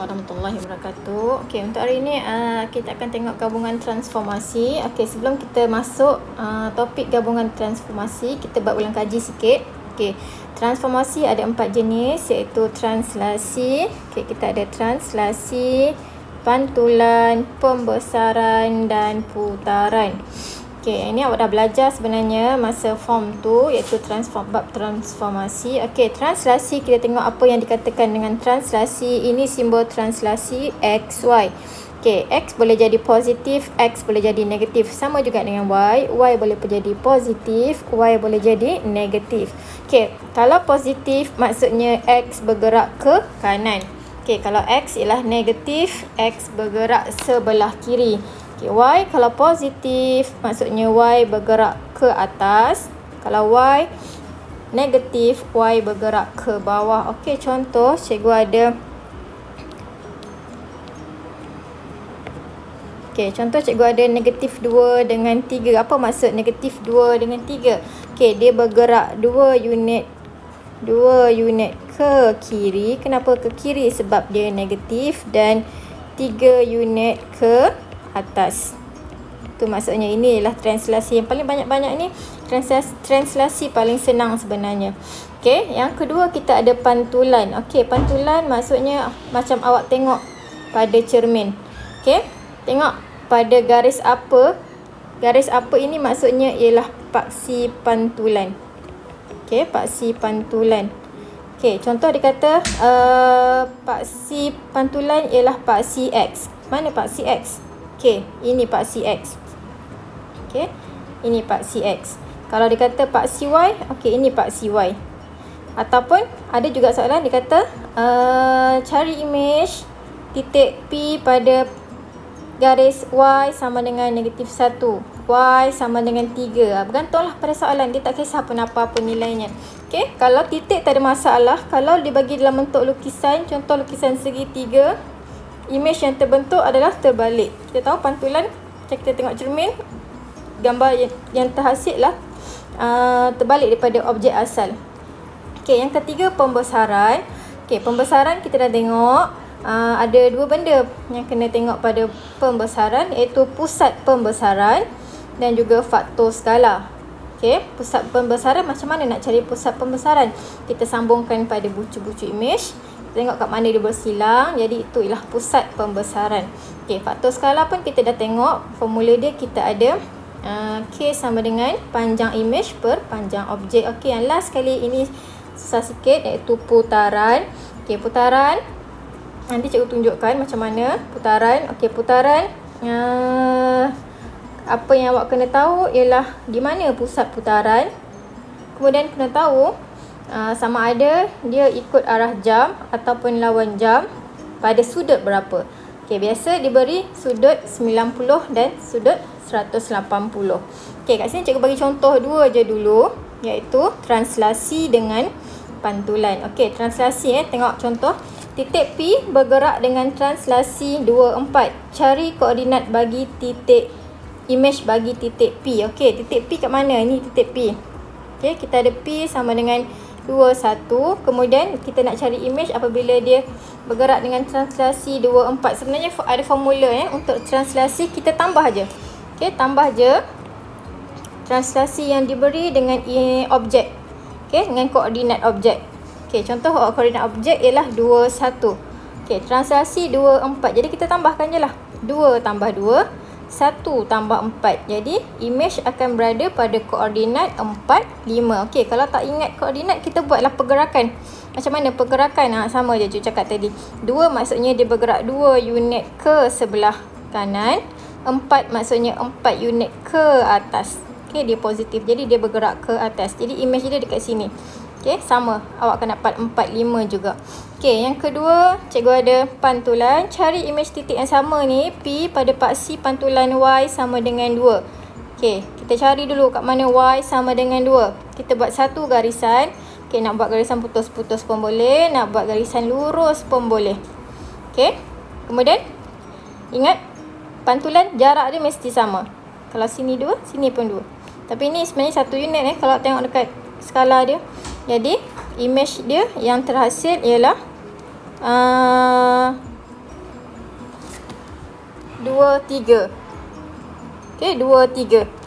warahmatullahi wabarakatuh. Okey, untuk hari ini kita akan tengok gabungan transformasi. Okey, sebelum kita masuk topik gabungan transformasi, kita buat ulang kaji sikit. Okey, transformasi ada 4 jenis, iaitu translasi. Okey, kita ada translasi, pantulan, pembesaran dan putaran. Okey, ini awak dah belajar sebenarnya masa form tu, iaitu bab transformasi. Okey, translasi, kita tengok apa yang dikatakan dengan translasi. Ini simbol translasi X, Y. Okey, X boleh jadi positif, X boleh jadi negatif. Sama juga dengan Y. Y boleh jadi positif, Y boleh jadi negatif. Okey, kalau positif maksudnya X bergerak ke kanan. Okey, kalau X ialah negatif, X bergerak sebelah kiri. Okay, Y kalau positif maksudnya Y bergerak ke atas. Kalau Y negatif, Y bergerak ke bawah. Okey, contoh cikgu ada. Okey, contoh cikgu ada negatif 2 dengan 3. Apa maksud negatif 2 dengan 3? Okey, dia bergerak 2 unit ke kiri. Kenapa ke kiri? Sebab dia negatif, dan 3 unit ke atas. Itu maksudnya. Ini ialah translasi yang paling banyak-banyak ni. Translasi paling senang sebenarnya. Okey, yang kedua kita ada pantulan. Okey, pantulan maksudnya macam awak tengok pada cermin. Okey, tengok pada garis apa. Garis apa ini maksudnya ialah paksi pantulan. Okey, paksi pantulan. Okey, contoh dia kata paksi pantulan ialah paksi X. Mana paksi X? Okey, ini paksi X. Okey, ini paksi X. Kalau dia kata paksi Y, okey, ini paksi Y. Ataupun ada juga soalan dia kata cari imej titik P pada garis Y sama dengan negatif 1, Y sama dengan 3. Bergantunglah pada soalan, dia tak kisah pun apa nilainya. Okey, kalau titik tak ada masalah. Kalau dibagi dalam bentuk lukisan, contoh lukisan segitiga, imej yang terbentuk adalah terbalik. Kita tahu pantulan, macam kita tengok cermin, gambar yang terhasil lah terbalik daripada objek asal. Okey, yang ketiga pembesaran. Okey, pembesaran kita dah tengok ada dua benda yang kena tengok pada pembesaran, iaitu pusat pembesaran dan juga faktor skala. Okey, pusat pembesaran, macam mana nak cari pusat pembesaran? Kita sambungkan pada bucu-bucu imej. Tengok kat mana dia bersilang. Jadi itu ialah pusat pembesaran. Okey, faktor skala pun kita dah tengok. Formula dia kita ada K sama dengan panjang imej per panjang objek. Okey, yang last sekali ini susah sikit, iaitu putaran. Okey, putaran nanti cikgu tunjukkan macam mana putaran. Okey, putaran apa yang awak kena tahu ialah di mana pusat putaran. Kemudian kena tahu sama ada dia ikut arah jam ataupun lawan jam pada sudut berapa. Okey, biasa diberi sudut 90 dan sudut 180. Okey, kat sini cikgu bagi contoh dua je dulu, iaitu translasi dengan pantulan. Okey, translasi tengok contoh. Titik P bergerak dengan translasi 24. Cari koordinat bagi titik imej bagi titik P. Okey, titik P kat mana? Ini titik P. Okey, kita ada P sama dengan 21. Kemudian kita nak cari imej apabila dia bergerak dengan translasi 24. Sebenarnya ada formula untuk translasi, kita tambah je. Okey, tambah je translasi yang diberi dengan objek. Okey, dengan koordinat objek. Okey, contoh koordinat objek ialah 21. Okey, translasi 24. Jadi kita tambahkan je lah. 2 tambah 2, 1 tambah 4. Jadi imej akan berada pada koordinat 4, 5. Okey, kalau tak ingat koordinat, kita buatlah pergerakan. Macam mana pergerakan? Sama je cikgu cakap tadi. 2 maksudnya dia bergerak 2 unit ke sebelah kanan. 4 maksudnya 4 unit ke atas. Okey, dia positif. Jadi dia bergerak ke atas. Jadi imej dia dekat sini. Okey, sama. Awak akan dapat 4, 5 juga. Okey, yang kedua, cikgu ada pantulan. Cari imej titik yang sama ni, P pada paksi pantulan Y sama dengan 2. Okey, kita cari dulu kat mana Y sama dengan 2. Kita buat satu garisan. Okey, nak buat garisan putus-putus pun boleh. Nak buat garisan lurus pun boleh. Okey, kemudian ingat, pantulan jarak dia mesti sama. Kalau sini 2, sini pun 2. Tapi ni sebenarnya 1 unit kalau tengok dekat skala dia. Jadi imej dia yang terhasil ialah 2, 3. Okay, 2, 3.